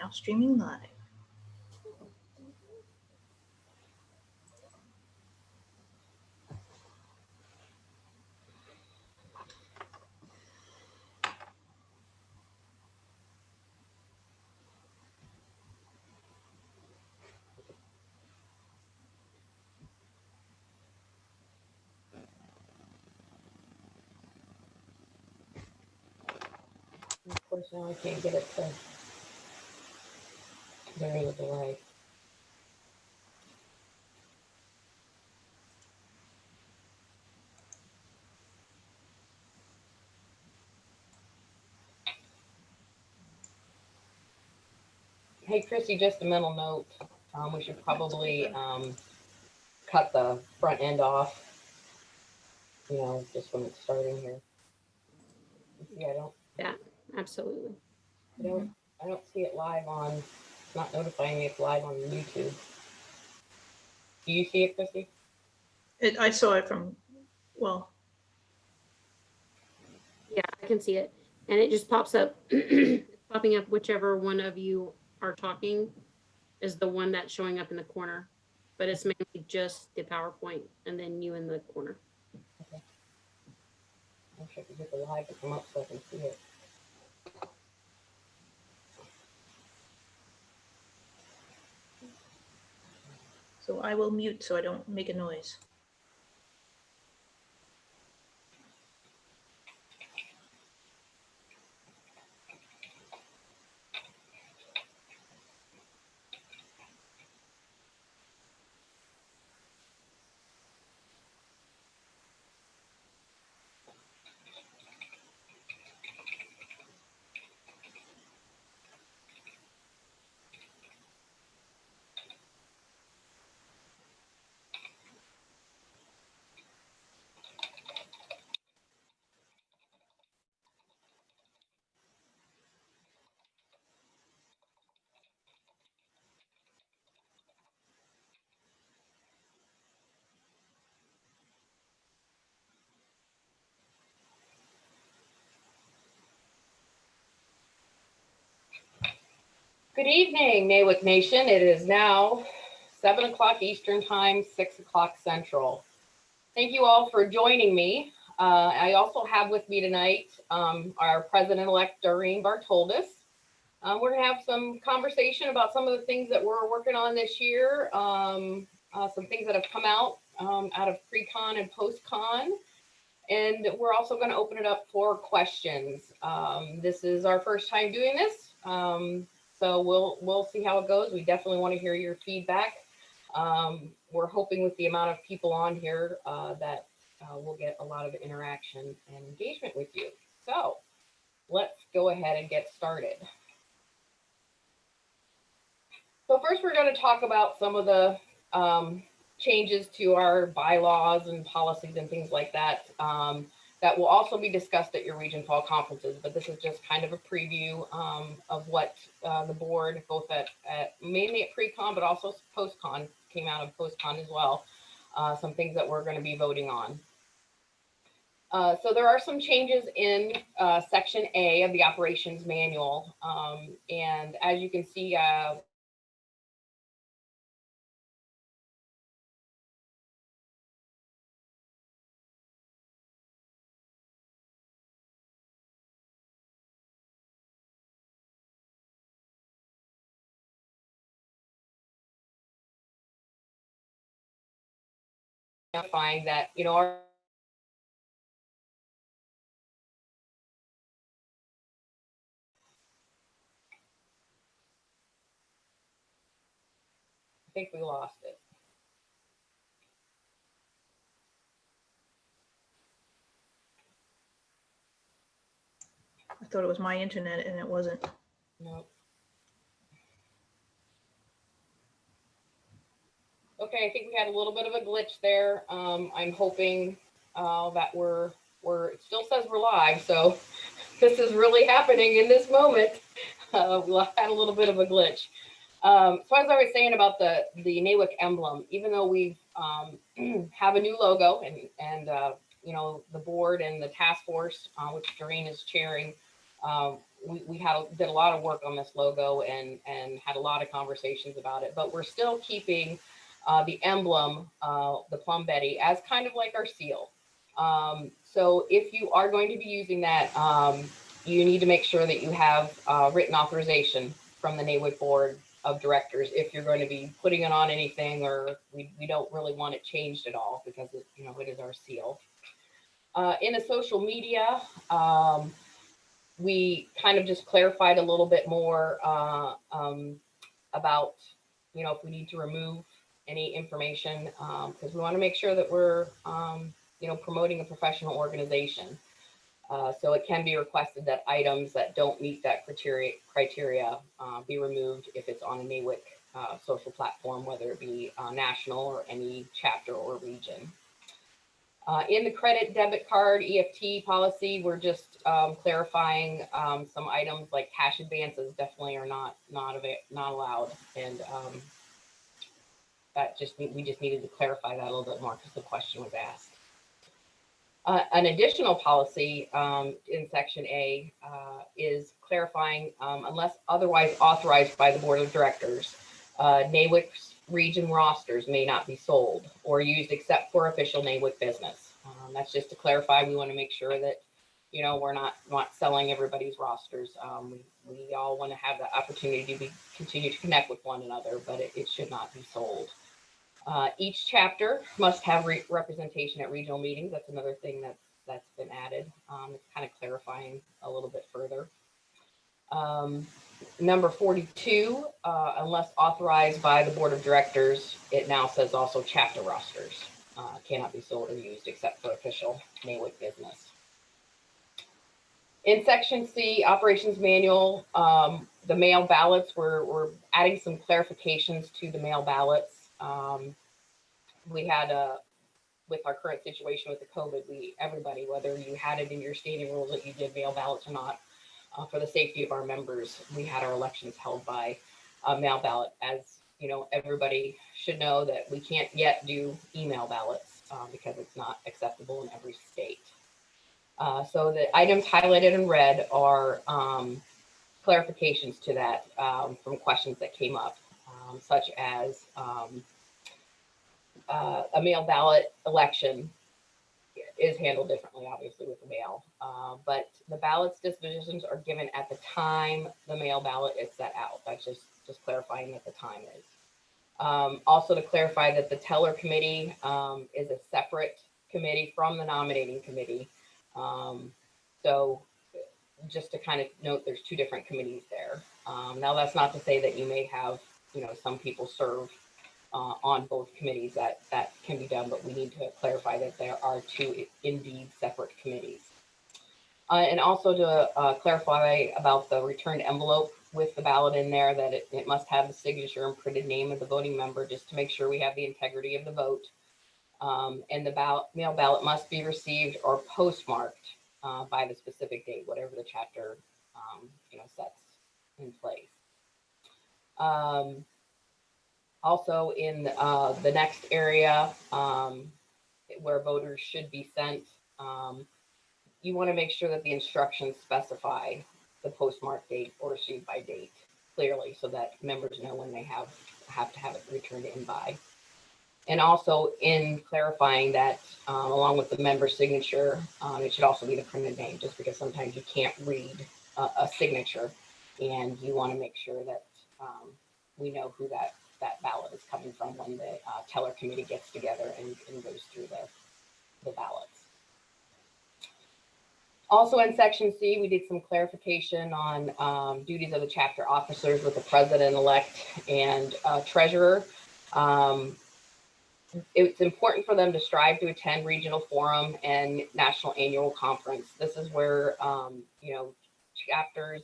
Now streaming live. Of course, now I can't get it to. There is a delay. Hey, Chrissy, just a mental note. We should probably cut the front end off, you know, just when it's starting here. Yeah, I don't. Yeah, absolutely. I don't see it live on. It's not notifying me it's live on YouTube. Do you see it, Chrissy? I saw it from, well. Yeah, I can see it. And it just pops up. It's popping up whichever one of you are talking is the one that's showing up in the corner. But it's mainly just the PowerPoint and then you in the corner. Okay. I wish I could get the live to come up so I can see it. So I will mute so I don't make a noise. Good evening, NAWC Nation. It is now 7 o'clock Eastern Time, 6 o'clock Central. Thank you all for joining me. I also have with me tonight our President-elect Doreen Bartoldes. We're going to have some conversation about some of the things that we're working on this year, some things that have come out of pre-con and post-con. And we're also going to open it up for questions. This is our first time doing this, so we'll see how it goes. We definitely want to hear your feedback. We're hoping with the amount of people on here that we'll get a lot of interaction and engagement with you. So let's go ahead and get started. So first, we're going to talk about some of the changes to our bylaws and policies and things like that that will also be discussed at your region fall conferences. But this is just kind of a preview of what the board, both at mainly at pre-con, but also post-con, came out of post-con as well. Some things that we're going to be voting on. So there are some changes in Section A of the operations manual. And as you can see, find that, you know, I think we lost it. I thought it was my internet and it wasn't. No. Okay, I think we had a little bit of a glitch there. I'm hoping that it still says we're live, so this is really happening in this moment. We had a little bit of a glitch. So as I was saying about the NAWC emblem, even though we have a new logo and you know, the board and the task force, which Doreen is chairing, we did a lot of work on this logo and had a lot of conversations about it, but we're still keeping the emblem, the Plum Betty, as kind of like our seal. So if you are going to be using that, you need to make sure that you have written authorization from the NAWC Board of Directors if you're going to be putting it on anything, or we don't really want it changed at all because it, you know, it is our seal. In the social media, we kind of just clarified a little bit more about, you know, if we need to remove any information, because we want to make sure that we're, you know, promoting a professional organization. So it can be requested that items that don't meet that criteria be removed if it's on a NAWC social platform, whether it be national or any chapter or region. In the credit debit card EFT policy, we're just clarifying some items like cash advances definitely are not allowed, and we just needed to clarify that a little bit more because the question was asked. An additional policy in Section A is clarifying, unless otherwise authorized by the Board of Directors, NAWC's region rosters may not be sold or used except for official NAWC business. That's just to clarify. We want to make sure that, you know, we're not selling everybody's rosters. We all want to have the opportunity to continue to connect with one another, but it should not be sold. Each chapter must have representation at regional meetings. That's another thing that's been added. It's kind of clarifying a little bit further. Number 42, unless authorized by the Board of Directors, it now says also chapter rosters cannot be sold or used except for official NAWC business. In Section C, Operations Manual, the mail ballots, we're adding some clarifications to the mail ballots. We had with our current situation with the COVID, everybody, whether you had it in your standing rules that you did mail ballots or not, for the safety of our members, we had our elections held by mail ballot. As you know, everybody should know that we can't yet do email ballots because it's not acceptable in every state. So the items highlighted in red are clarifications to that from questions that came up, such as a mail ballot election is handled differently, obviously, with the mail, but the ballots dispositions are given at the time the mail ballot is set out. That's just clarifying that the time is. Also to clarify that the teller committee is a separate committee from the nominating committee. So just to kind of note, there's two different committees there. Now that's not to say that you may have, you know, some people serve on both committees, that can be done, but we need to clarify that there are two indeed separate committees. And also to clarify about the returned envelope with the ballot in there, that it must have the signature and printed name of the voting member, just to make sure we have the integrity of the vote. And the mail ballot must be received or postmarked by the specific date, whatever the chapter you know, sets in place. Also in the next area where voters should be sent, you want to make sure that the instructions specify the postmark date or received by date clearly so that members know when they have to have it returned in by. And also in clarifying that along with the member signature, it should also be the printed name, just because sometimes you can't read a signature, and you want to make sure that we know who that ballot is coming from when the teller committee gets together and goes through the ballots. Also in Section C, we did some clarification on duties of the chapter officers with the president-elect and treasurer. It's important for them to strive to attend regional forum and national annual conference. This is where, you know, chapters,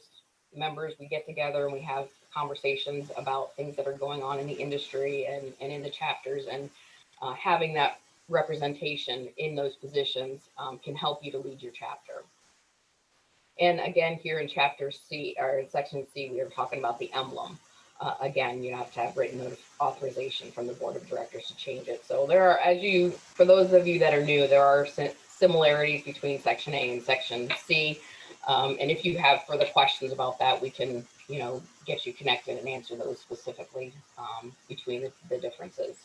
members, we get together and we have conversations about things that are going on in the industry and in the chapters, and having that representation in those positions can help you to lead your chapter. And again, here in Chapter C, or in Section C, we are talking about the emblem. Again, you have to have written authorization from the Board of Directors to change it. So there are, for those of you that are new, there are similarities between Section A and Section C. And if you have further questions about that, we can, you know, get you connected and answer those specifically between the differences.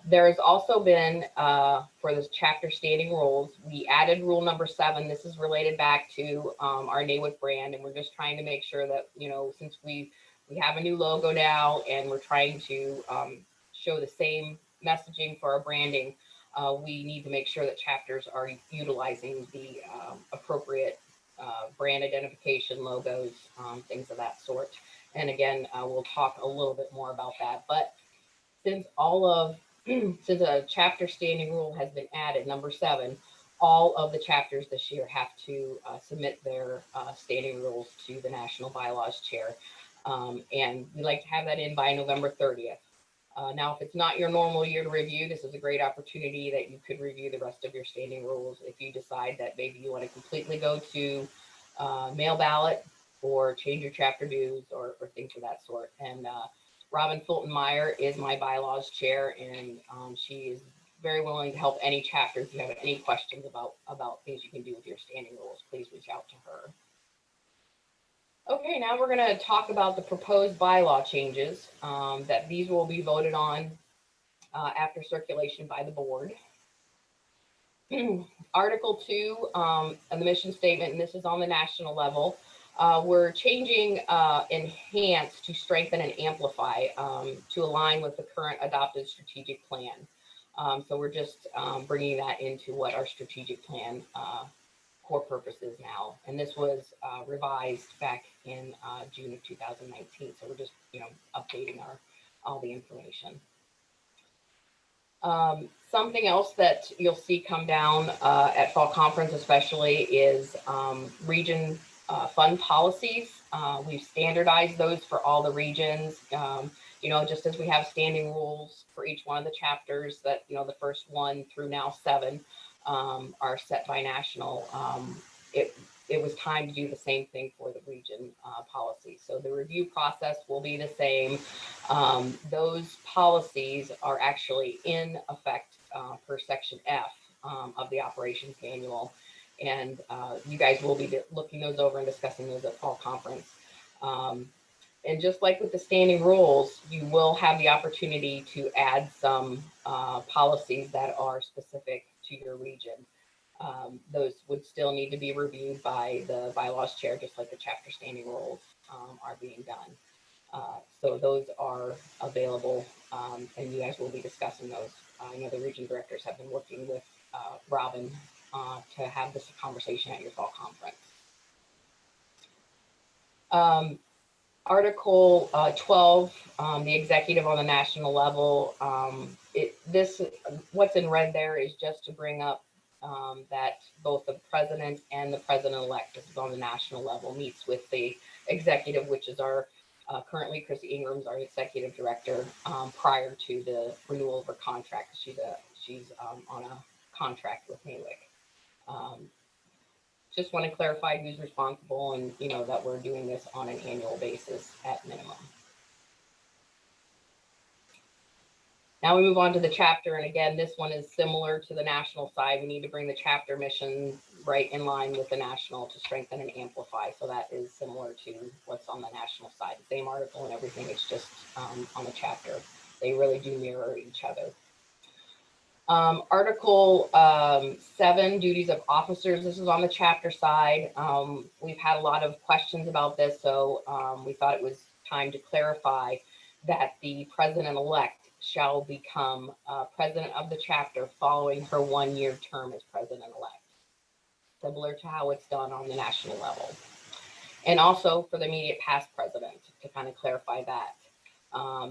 There has also been, for this chapter standing rules, we added rule number 7. This is related back to our NAWC brand, and we're just trying to make sure that, you know, since we have a new logo now and we're trying to show the same messaging for our branding, we need to make sure that chapters are utilizing the appropriate brand identification logos, things of that sort. And again, we'll talk a little bit more about that. But since since a chapter standing rule has been added, number 7, all of the chapters this year have to submit their standing rules to the National Bylaws Chair. And we like to have that in by November 30th. Now, if it's not your normal year to review, this is a great opportunity that you could review the rest of your standing rules. If you decide that maybe you want to completely go to mail ballot or change your chapter dues or things of that sort. And Robin Fulton-Meyer is my bylaws chair, and she is very willing to help any chapter. If you have any questions about things you can do with your standing rules, please reach out to her. Okay, now we're going to talk about the proposed bylaw changes that these will be voted on after circulation by the board. Article 2 of the mission statement, and this is on the national level. We're changing enhance to strengthen and amplify to align with the current adopted strategic plan. So we're just bringing that into what our strategic plan core purpose is now. And this was revised back in June of 2019. So we're just, you know, updating all the information. Something else that you'll see come down at fall conference especially is region fund policies. We've standardized those for all the regions, you know, just as we have standing rules for each one of the chapters that, you know, the first 1 through now 7 are set by national. It was time to do the same thing for the region policy. So the review process will be the same. Those policies are actually in effect per section F of the operations manual. And you guys will be looking those over and discussing those at fall conference. And just like with the standing rules, you will have the opportunity to add some policies that are specific to your region. Those would still need to be reviewed by the bylaws chair, just like the chapter standing rules are being done. So those are available, and you guys will be discussing those. I know the region directors have been working with Robin to have this conversation at your fall conference. Article 12, the executive on the national level. What's in red there is just to bring up that both the president and the president-elect, this is on the national level, meets with the executive, which is our currently Chrissy Ingram's our executive director prior to the renewal of her contract. She's on a contract with NAWC. Just want to clarify who's responsible and, you know, that we're doing this on an annual basis at minimum. Now we move on to the chapter. And again, this one is similar to the national side. We need to bring the chapter mission right in line with the national to strengthen and amplify. So that is similar to what's on the national side. The same article and everything. It's just on the chapter. They really do mirror each other. Article 7, duties of officers. This is on the chapter side. We've had a lot of questions about this, so we thought it was time to clarify that the president-elect shall become president of the chapter following her 1-year term as president-elect, similar to how it's done on the national level. And also for the immediate past president, to kind of clarify that.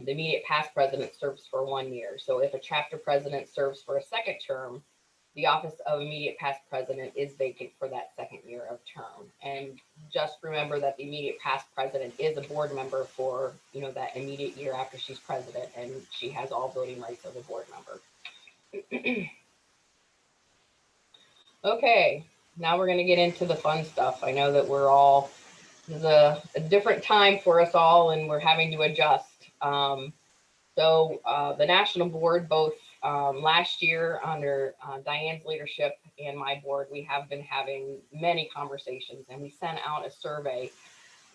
The immediate past president serves for 1 year. So if a chapter president serves for a 2nd term, the office of immediate past president is vacant for that 2nd year of term. And just remember that the immediate past president is a board member for, you know, that immediate year after she's president, and she has all voting rights as a board member. Okay, now we're going to get into the fun stuff. I know that this is a different time for us all, and we're having to adjust. So the national board, both last year under Diane's leadership and my board, we have been having many conversations, and we sent out a survey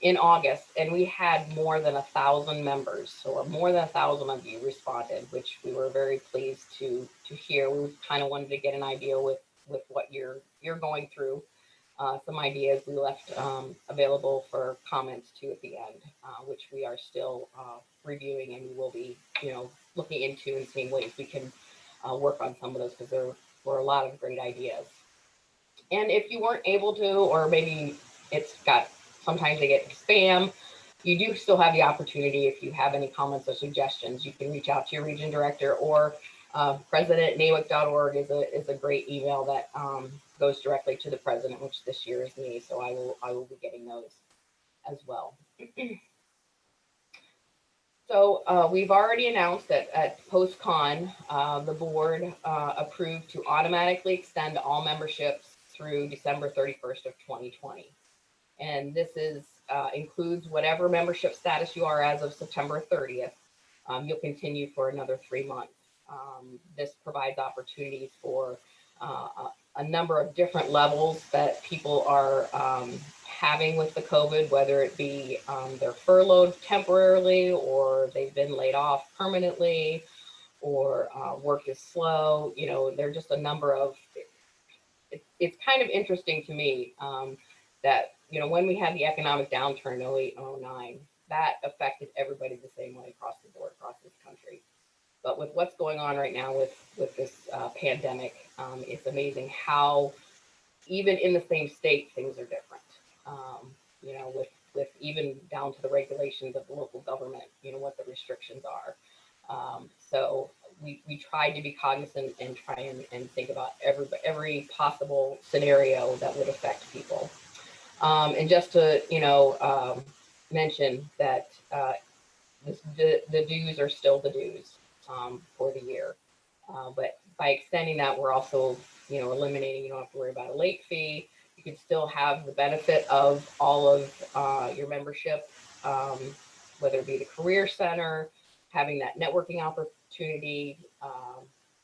in August, and we had more than 1,000 members. So more than 1,000 of you responded, which we were very pleased to hear. We kind of wanted to get an idea with what you're going through. Some ideas we left available for comments too at the end, which we are still reviewing, and we will be, looking into and seeing ways we can work on some of those, because there were a lot of great ideas. And if you weren't able to, or maybe sometimes they get spam, you do still have the opportunity. If you have any comments or suggestions, you can reach out to your region director, or president@nawc.org is a great email that goes directly to the president, which this year is me. So I will be getting those as well. So we've already announced that at post-con, the board approved to automatically extend all memberships through December 31st of 2020. And this includes whatever membership status you are as of September 30th. You'll continue for another 3 months. This provides opportunities for a number of different levels that people are having with the COVID, whether it be they're furloughed temporarily, or they've been laid off permanently, or work is slow. There are just a number of, it's kind of interesting to me that, when we had the economic downturn in 08 and 09, that affected everybody the same way across the board, across this country. But with what's going on right now with this pandemic, it's amazing how even in the same state, things are different. With even down to the regulations of the local government, what the restrictions are. So we tried to be cognizant and try and think about every possible scenario that would affect people. And just to, mention that the dues are still the dues for the year. But by extending that, we're also, eliminating, you don't have to worry about a late fee. You can still have the benefit of all of your membership, whether it be the Career Center, having that networking opportunity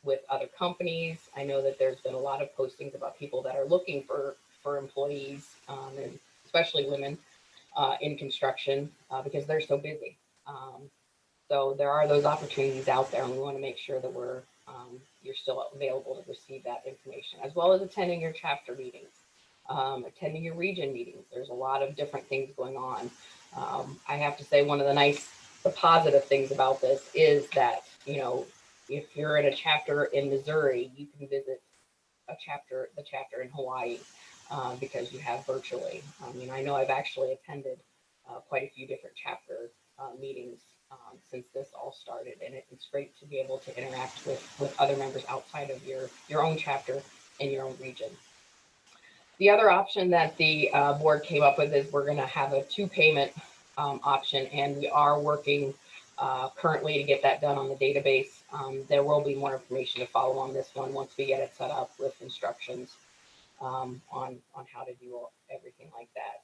with other companies. I know that there's been a lot of postings about people that are looking for employees, and especially women in construction, because they're so busy. So there are those opportunities out there, and we want to make sure that you're still available to receive that information, as well as attending your chapter meetings, attending your region meetings. There's a lot of different things going on. I have to say, one of the positive things about this is that, if you're in a chapter in Missouri, you can visit the chapter in Hawaii, because you have virtually. I know I've actually attended quite a few different chapter meetings since this all started, and it's great to be able to interact with other members outside of your own chapter in your own region. The other option that the board came up with is we're going to have a 2-payment option, and we are working currently to get that done on the database. There will be more information to follow on this one once we get it set up with instructions on how to do everything like that.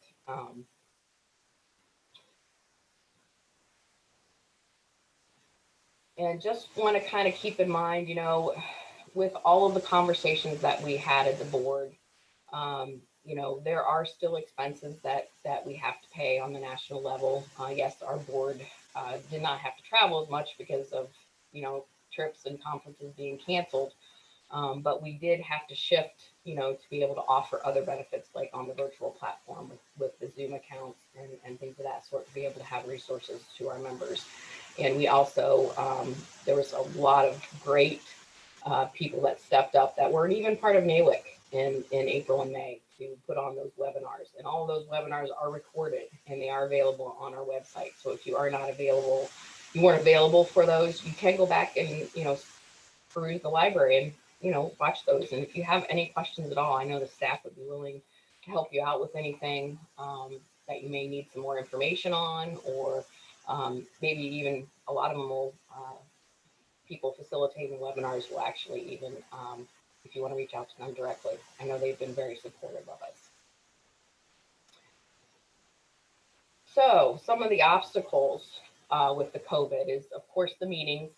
And just want to kind of keep in mind, with all of the conversations that we had at the board, there are still expenses that we have to pay on the national level. Yes, our board did not have to travel as much because of, trips and conferences being canceled. But we did have to shift, to be able to offer other benefits, like on the virtual platform with the Zoom accounts and things of that sort, to be able to have resources to our members. And we also, there was a lot of great people that stepped up that weren't even part of NAWC in April and May to put on those webinars. And all of those webinars are recorded, and they are available on our website. So if you are not available, you weren't available for those, you can go back and, peruse the library and, watch those. And if you have any questions at all, I know the staff would be willing to help you out with anything that you may need some more information on, or maybe even a lot of them will, people facilitating webinars will actually even, if you want to reach out to them directly. I know they've been very supportive of us. So some of the obstacles with the COVID is, of course, the meetings.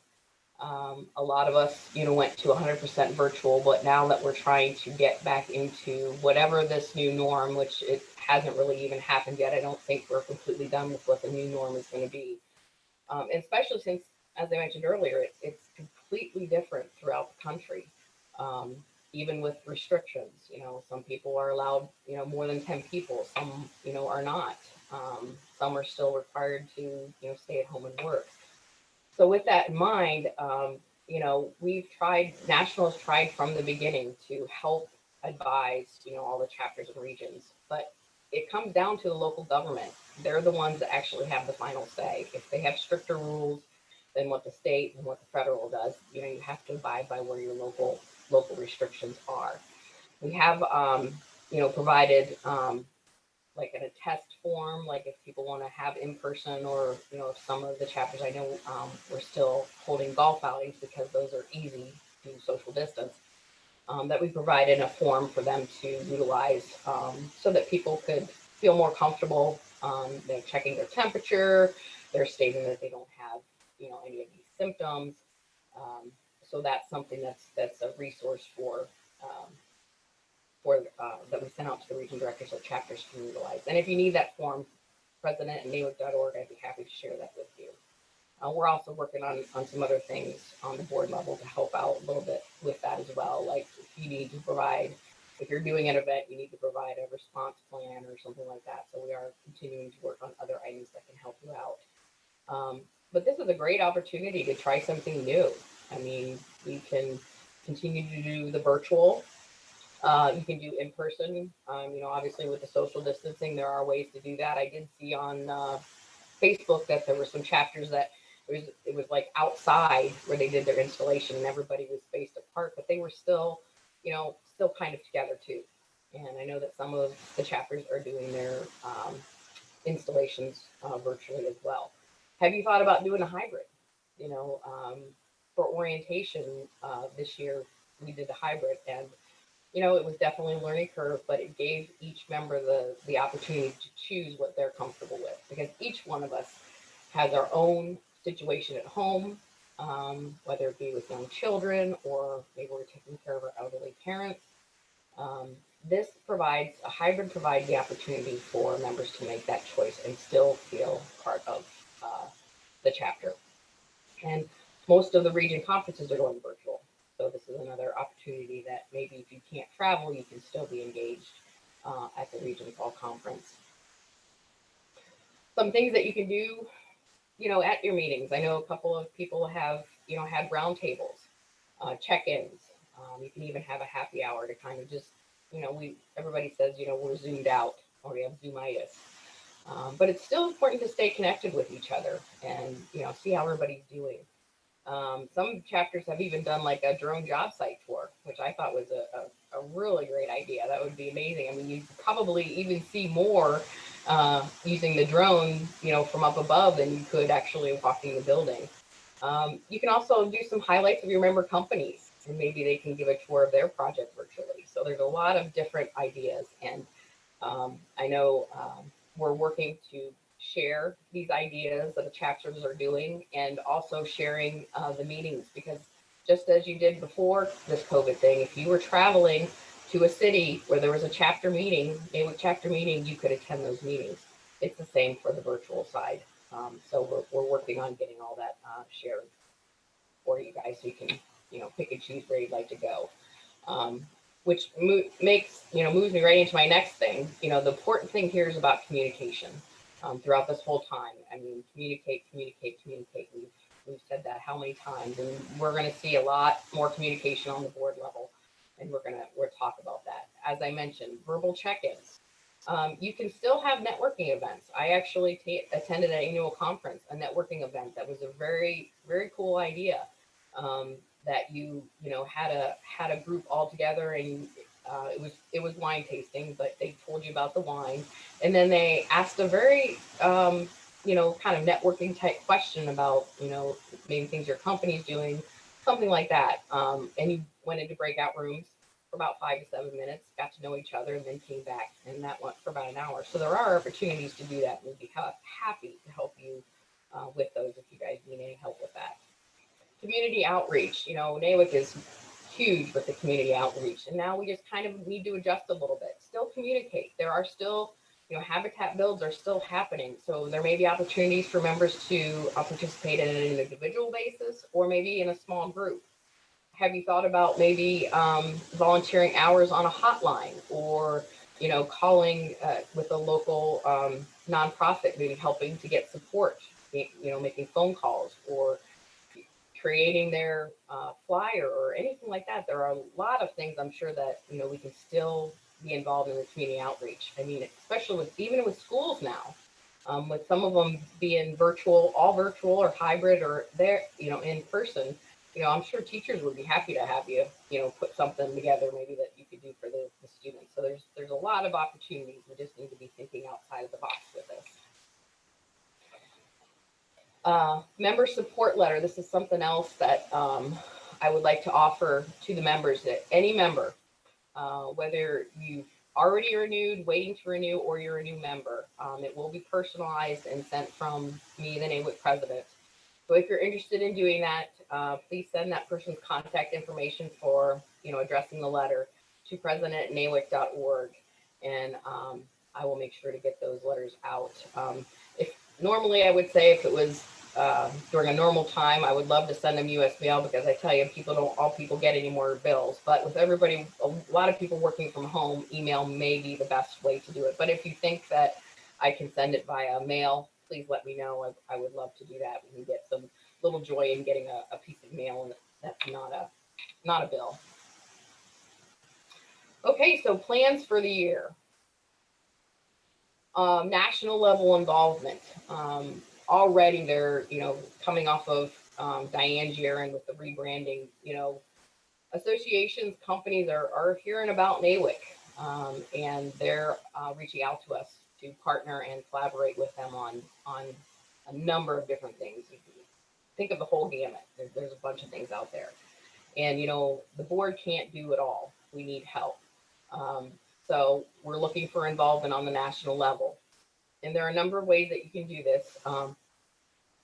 A lot of us, went to 100% virtual, but now that we're trying to get back into whatever this new norm, which it hasn't really even happened yet, I don't think we're completely done with what the new norm is going to be. And especially since, as I mentioned earlier, it's completely different throughout the country. Even with restrictions, some people are allowed, more than 10 people, some, are not. Some are still required to, stay at home and work. So with that in mind, National has tried from the beginning to help advise, all the chapters and regions, but it comes down to the local government. They're the ones that actually have the final say. If they have stricter rules than what the state and what the federal does, you have to abide by where your local restrictions are. We have, provided like in a test form, like if people want to have in person, or if some of the chapters, I know we're still holding golf outings because those are easy to social distance, that we provided a form for them to utilize, so that people could feel more comfortable. They're checking their temperature, they're stating that they don't have any of these symptoms. So that's something that's a resource um, that we sent out to the region directors of chapters to utilize. And if you need that form, president@NAWC.org, I'd be happy to share that with you. We're also working on some other things on the board level to help out a little bit with that as well. Like if you're doing an event, you need to provide a response plan or something like that. So we are continuing to work on other items that can help you out. But this is a great opportunity to try something new. I mean, we can continue to do the virtual. You can do in person. Obviously with the social distancing, there are ways to do that. I did see on Facebook that there were some chapters that it was like outside where they did their installation and everybody was spaced apart, but they were still, still kind of together too. And I know that some of the chapters are doing their installations virtually as well. Have you thought about doing a hybrid? For orientation this year, we did a hybrid, and it was definitely a learning curve, but it gave each member the opportunity to choose what they're comfortable with, because each one of us has our own situation at home, whether it be with young children or maybe we're taking care of our elderly parents. This a hybrid provides the opportunity for members to make that choice and still feel part of the chapter. And most of the region conferences are going virtual. So this is another opportunity that maybe if you can't travel, you can still be engaged at the region fall conference. Some things that you can do, at your meetings. I know a couple of people have, had roundtables, check-ins. You can even have a happy hour to kind of just, everybody says, we're zoomed out or we have Zoomitis. But it's still important to stay connected with each other and, see how everybody's doing. Some chapters have even done like a drone job site tour, which I thought was a really great idea. That would be amazing. I mean, you could probably even see more using the drone, from up above than you could actually walking the building. You can also do some highlights of your member companies, and maybe they can give a tour of their project virtually. So there's a lot of different ideas, and I know we're working to share these ideas that the chapters are doing, and also sharing the meetings, because just as you did before this COVID thing, if you were traveling to a city where there was a chapter meeting, you could attend those meetings. It's the same for the virtual side. So we're working on getting all that shared for you guys, so you can pick and choose where you'd like to go. Which moves me right into my next thing. The important thing here is about communication. Throughout this whole time, I mean, communicate. We've said that how many times, and we're going to see a lot more communication on the board level, and we'll talk about that. As I mentioned, verbal check-ins. You can still have networking events. I actually attended an annual conference, a networking event that was a very, very cool idea. That you had a group all together, and it was wine tasting, but they told you about the wine, and then they asked a very kind of networking type question about maybe things your company's doing, something like that. And you went into breakout rooms for about 5 to 7 minutes, got to know each other, and then came back, and that went for about an hour. So there are opportunities to do that, and we'd be happy to help you with those if you guys need any help with that. Community outreach, NAWC is huge with the community outreach, and now we just kind of need to adjust a little bit. Still communicate. There are still, habitat builds are still happening. So there may be opportunities for members to participate in an individual basis or maybe in a small group. Have you thought about maybe volunteering hours on a hotline, or calling with a local nonprofit, maybe helping to get support, making phone calls or creating their flyer or anything like that? There are a lot of things I'm sure that we can still be involved in the community outreach. I mean, especially even with schools now, with some of them being all virtual or hybrid, or they're in person. I'm sure teachers would be happy to have you put something together maybe that you could do for the students. So there's a lot of opportunities. We just need to be thinking outside of the box with this. Member support letter. This is something else that I would like to offer to the members, that any member, whether you've already renewed, waiting to renew, or you're a new member, it will be personalized and sent from me, the NAWC president. So if you're interested in doing that, please send that person's contact information for addressing the letter to president@nawc.org, and I will make sure to get those letters out. If normally I would say if it was during a normal time, I would love to send them US mail, because I tell you, all people get any more bills. But with everybody, a lot of people working from home, email may be the best way to do it. But if you think that I can send it via mail, please let me know. I would love to do that. We can get some little joy in getting a piece of mail, and that's not a bill. Okay, so plans for the year. National level involvement. Already they're, coming off of Diane Jaron with the rebranding, associations, companies are hearing about NAWC, and they're reaching out to us to partner and collaborate with them on a number of different things. You can think of the whole gamut. There's a bunch of things out there. And, the board can't do it all. We need help. So we're looking for involvement on the national level. And there are a number of ways that you can do this.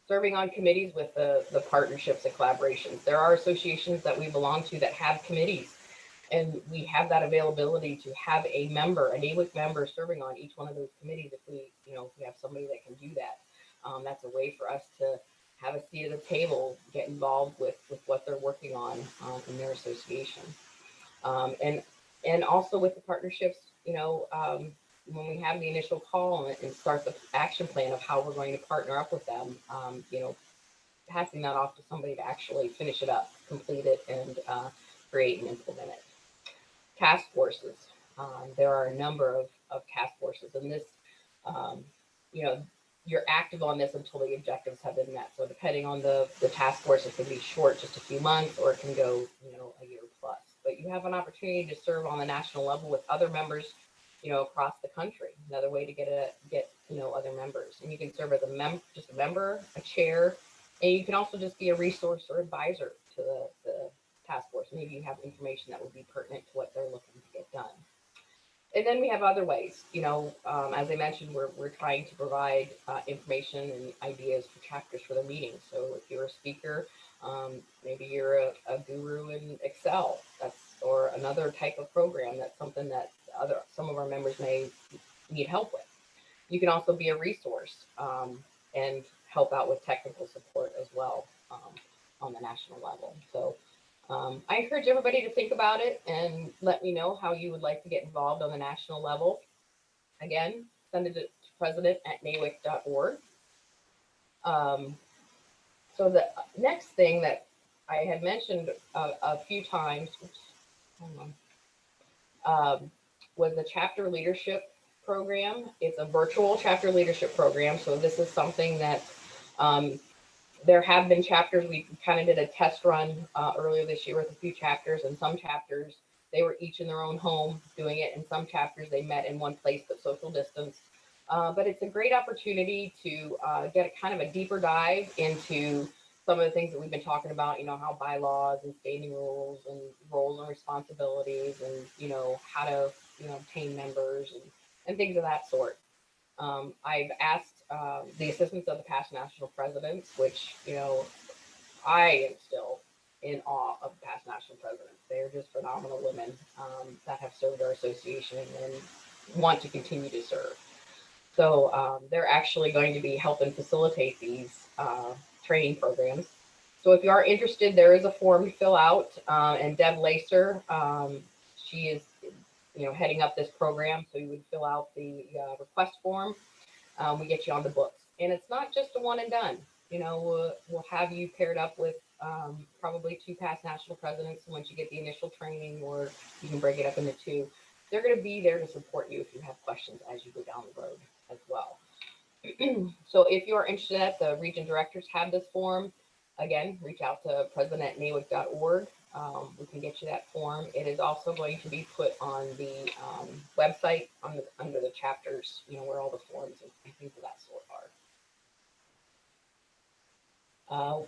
Serving on committees with the partnerships and collaborations. There are associations that we belong to that have committees, and we have that availability to have a member, an NAWC member, serving on each one of those committees. If we have somebody that can do that, that's a way for us to have a seat at the table, get involved with what they're working on in their association, and also with the partnerships. When we have the initial call and start the action plan of how we're going to partner up with them, passing that off to somebody to actually finish it up, complete it, and create and implement it. Task forces. There are a number of task forces, and this, you're active on this until the objectives have been met. So depending on the task force, it can be short, just a few months, or it can go, a year plus. But you have an opportunity to serve on the national level with other members, across the country. Another way to get other members. And you can serve as just a member, a chair, and you can also just be a resource or advisor to the task force. Maybe you have information that would be pertinent to what they're looking to get done. And then we have other ways. As I mentioned, we're trying to provide information and ideas for chapters for their meetings. So if you're a speaker, maybe you're a guru in Excel, or another type of program. That's something that some of our members may need help with. You can also be a resource and help out with technical support as well on the national level. So I encourage everybody to think about it and let me know how you would like to get involved on the national level. Again, send it to president@nawc.org. So the next thing that I had mentioned a few times, was the chapter leadership program. It's a virtual chapter leadership program. So this is something that there have been chapters. We kind of did a test run earlier this year with a few chapters, and some chapters, they were each in their own home doing it. And some chapters, they met in one place but social distance. But it's a great opportunity to get a kind of a deeper dive into some of the things that we've been talking about, how bylaws and standing rules and roles and responsibilities, and, how to, obtain members and things of that sort. I've asked the assistance of the past national presidents, which, I am still in awe of past national presidents. They're just phenomenal women that have served our association and want to continue to serve. So they're actually going to be helping facilitate these training programs. So if you are interested, there is a form to fill out, and Deb Lacer, she is, heading up this program. So you would fill out the request form. We get you on the books, and it's not just a one and done. We'll have you paired up with probably 2 past national presidents once you get the initial training, or you can break it up into 2. They're going to be there to support you if you have questions as you go down the road as well. So if you are interested, the region directors have this form. Again, reach out to president@nawic.org. We can get you that form. It is also going to be put on the website under the chapters, where all the forms and things of that sort are.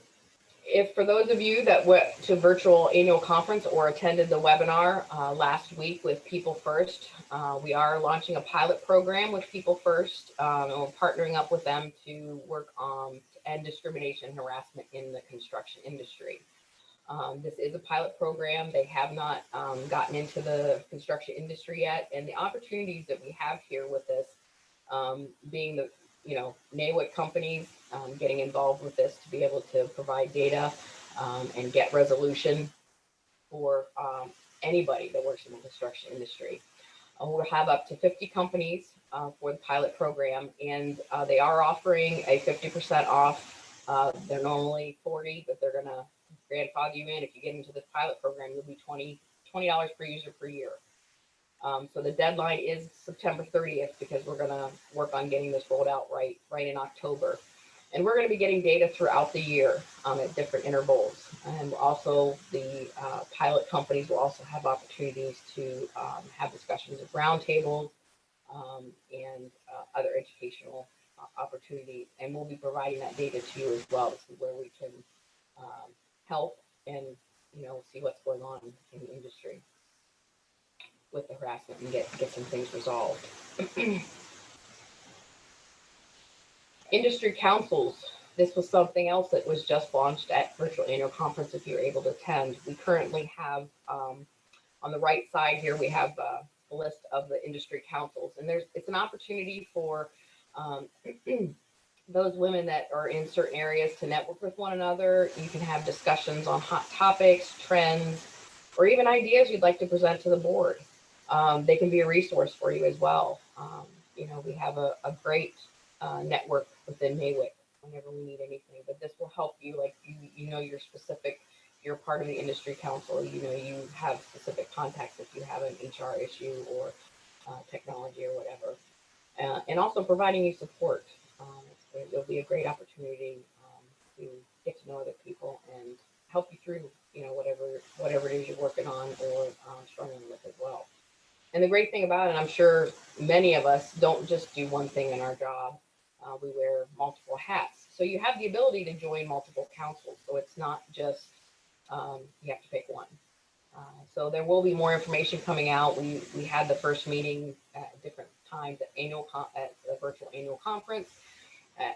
If for those of you that went to virtual annual conference or attended the webinar last week with People First, we are launching a pilot program with People First, and we're partnering up with them to work on to end discrimination and harassment in the construction industry. This is a pilot program. They have not gotten into the construction industry yet, and the opportunities that we have here with this, being the NAWC companies getting involved with this to be able to provide data and get resolution for anybody that works in the construction industry. We'll have up to 50 companies for the pilot program, and they are offering a 50% off. They're normally 40, but they're gonna grandfather you in. If you get into this pilot program, you'll be $20 per user per year. So the deadline is September 30th, because we're going to work on getting this rolled out right in October. And we're going to be getting data throughout the year at different intervals. And also the pilot companies will also have opportunities to have discussions at roundtables and other educational opportunities. And we'll be providing that data to you as well to see where we can help and see what's going on in the industry with the harassment and get some things resolved. Industry councils. This was something else that was just launched at virtual annual conference if you're able to attend. We currently have on the right side here, we have a list of the industry councils, and it's an opportunity for those women that are in certain areas to network with one another. You can have discussions on hot topics, trends, or even ideas you'd like to present to the board. They can be a resource for you as well. We have a great network within NAWC whenever we need anything, but this will help you, like you're specific, you're part of the industry council, you have specific contacts if you have an HR issue or technology or whatever, and also providing you support. It'll be a great opportunity to get to know other people and help you through, whatever it is you're working on or struggling with as well. And the great thing about it, I'm sure many of us don't just do one thing in our job. We wear multiple hats. So you have the ability to join multiple councils. So it's not just you have to pick one. So there will be more information coming out. We had the first meeting at different times at the virtual annual conference.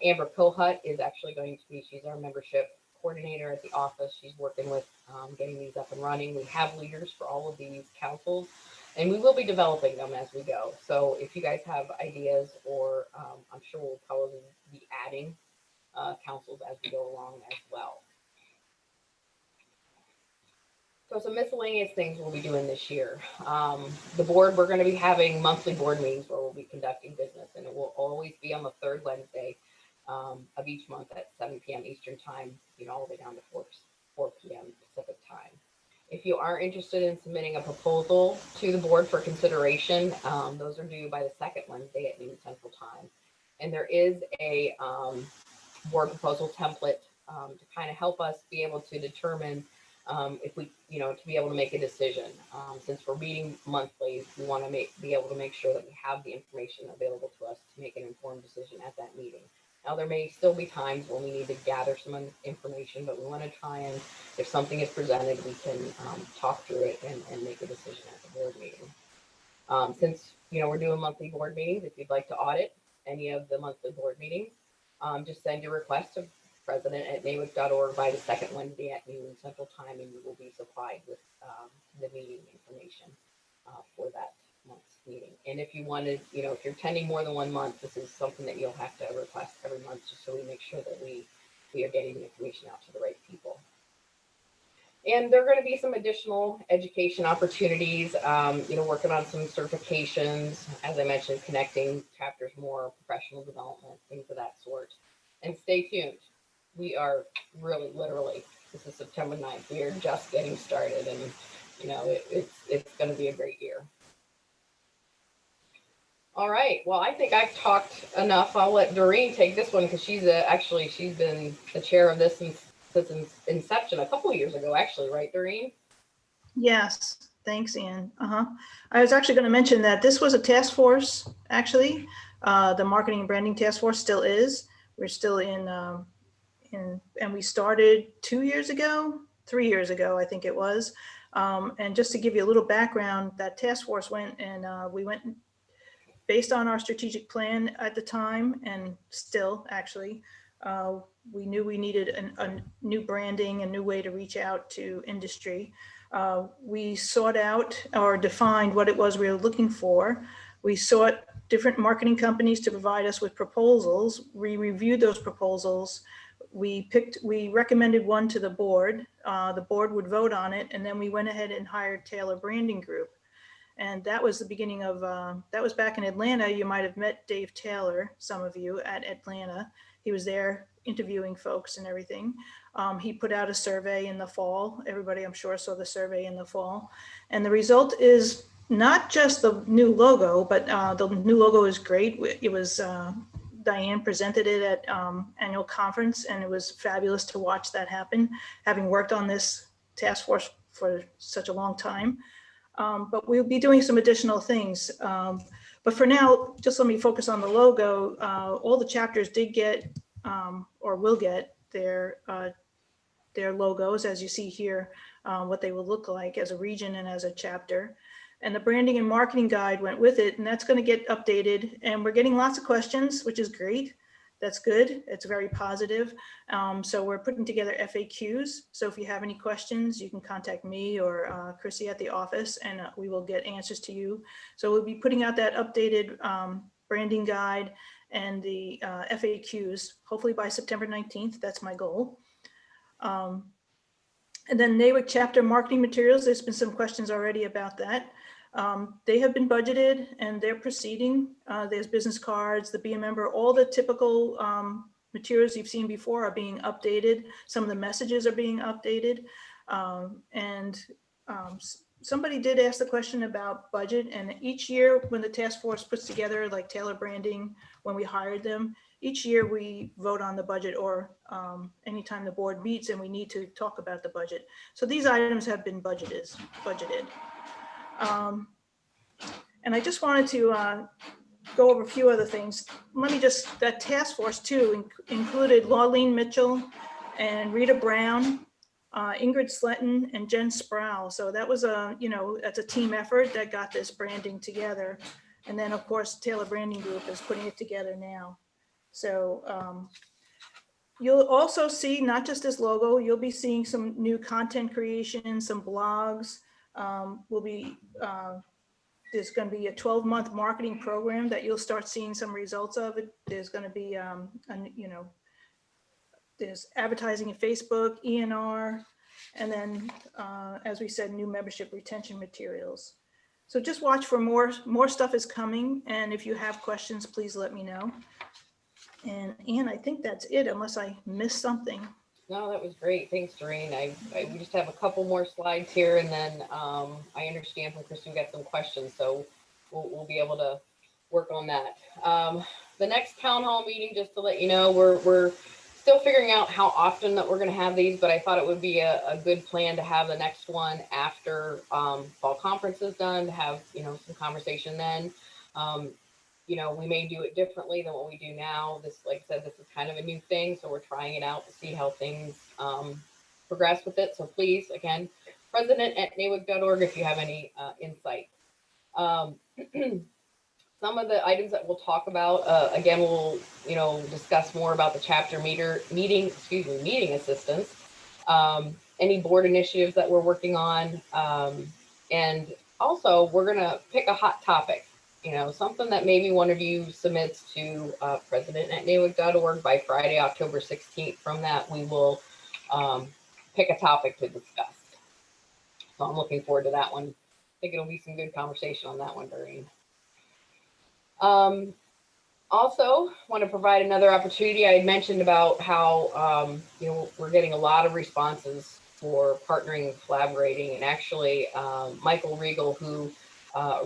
Amber Kohut is actually going to be, she's our membership coordinator at the office. She's working with getting these up and running. We have leaders for all of these councils, and we will be developing them as we go. So if you guys have ideas, or I'm sure we'll probably be adding councils as we go along as well. So some miscellaneous things we'll be doing this year. The board, we're going to be having monthly board meetings where we'll be conducting business, and it will always be on the third Wednesday of each month at 7 p.m. Eastern time, all the way down to 4 p.m. Pacific time. If you are interested in submitting a proposal to the board for consideration, those are due by the second Wednesday at noon Central Time. And there is a board proposal template to kind of help us be able to determine if we, to be able to make a decision. Since we're meeting monthly, we want to be able to make sure that we have the information available to us to make an informed decision at that meeting. Now, there may still be times when we need to gather some information, but we want to try and, if something is presented, we can talk through it and make a decision at the board meeting. Since, we're doing monthly board meetings, if you'd like to audit any of the monthly board meetings, just send your request to president@nawic.org by the second Wednesday at noon Central Time, and you will be supplied with the meeting information for that month's meeting. And if you wanted, if you're attending more than 1 month, this is something that you'll have to request every month, just so we make sure that we are getting the information out to the right people. And there are going to be some additional education opportunities, working on some certifications, as I mentioned, connecting chapters more, professional development, things of that sort. And stay tuned. We are really, literally, this is September 9th. We are just getting started, and, it's going to be a great year. All right. Well, I think I've talked enough. I'll let Doreen take this one, because she's been the chair of this since inception a couple of years ago, actually, right, Doreen? Yes, thanks, Ann. I was actually going to mention that this was a task force, actually. The Marketing and Branding Task Force still is. We're still and we started 2 years ago, 3 years ago, I think it was. And just to give you a little background, that task force went and we went based on our strategic plan at the time, and still actually, we knew we needed a new branding, a new way to reach out to industry. We sought out or defined what it was we were looking for. We sought different marketing companies to provide us with proposals. We reviewed those proposals. We recommended one to the board. The board would vote on it, and then we went ahead and hired Taylor Branding Group. And that was the beginning of, that was back in Atlanta. You might have met Dave Taylor, some of you, at Atlanta. He was there interviewing folks and everything. He put out a survey in the fall. Everybody, I'm sure, saw the survey in the fall. And the result is not just the new logo, but the new logo is great. It was, Diane presented it at annual conference, and it was fabulous to watch that happen, having worked on this task force for such a long time. But we'll be doing some additional things. But for now, just let me focus on the logo. All the chapters did get or will get their logos, as you see here, what they will look like as a region and as a chapter. And the branding and marketing guide went with it, and that's going to get updated. And we're getting lots of questions, which is great. That's good. It's very positive. So we're putting together FAQs. So if you have any questions, you can contact me or Chrissy at the office, and we will get answers to you. So we'll be putting out that updated branding guide and the FAQs, hopefully by September 19th. That's my goal. And then NAWC chapter marketing materials. There's been some questions already about that. They have been budgeted and they're proceeding. There's business cards, the Be a Member, all the typical materials you've seen before are being updated. Some of the messages are being updated. Somebody did ask the question about budget, and each year when the task force puts together, like Taylor Branding, when we hired them, each year we vote on the budget, or anytime the board meets and we need to talk about the budget. So these items have been budgeted. And I just wanted to go over a few other things. That task force too included Lawleen Mitchell and Rita Brown, Ingrid Sletton, and Jen Sproul. So that was that's a team effort that got this branding together. And then of course, Taylor Branding Group is putting it together now. So you'll also see not just this logo, you'll be seeing some new content creation, some blogs. There's going to be a 12-month marketing program that you'll start seeing some results of it. There's going to be, there's advertising in Facebook, ENR, and then, as we said, new membership retention materials. So just watch for more stuff is coming. And if you have questions, please let me know. And Ann, I think that's it, unless I missed something. No, that was great. Thanks, Doreen. We just have a couple more slides here, and then I understand from Chris we got some questions, so we'll be able to work on that. The next town hall meeting, just to let you know, we're still figuring out how often that we're going to have these, but I thought it would be a good plan to have the next one after fall conference is done, to have some conversation then. We may do it differently than what we do now. This, like I said, this is kind of a new thing, so we're trying it out to see how things progress with it. So please, again, president@nawic.org if you have any insight. So some of the items that we'll talk about, again, we'll, discuss more about the chapter meeting assistance, any board initiatives that we're working on. And also we're going to pick a hot topic, something that maybe one of you submits to president@nawic.org by Friday, October 16th. From that, we will pick a topic to discuss. So I'm looking forward to that one. I think it'll be some good conversation on that one, Doreen. Also, want to provide another opportunity. I had mentioned about how, we're getting a lot of responses for partnering and collaborating. And actually, Michael Regal, who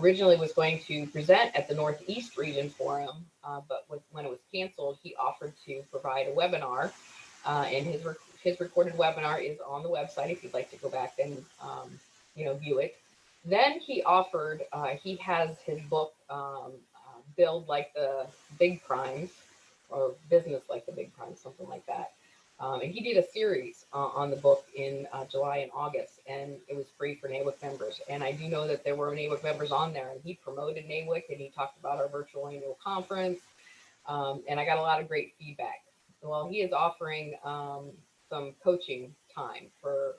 originally was going to present at the Northeast Region Forum, but when it was canceled, he offered to provide a webinar. And his recorded webinar is on the website if you'd like to go back and, view it. Then he offered, he has his book, Build Like the Big Primes, or Business Like the Big Primes, something like that. And he did a series on the book in July and August, and it was free for NAWC members. And I do know that there were NAWC members on there, and he promoted NAWC, and he talked about our virtual annual conference. And I got a lot of great feedback. Well, he is offering some coaching time for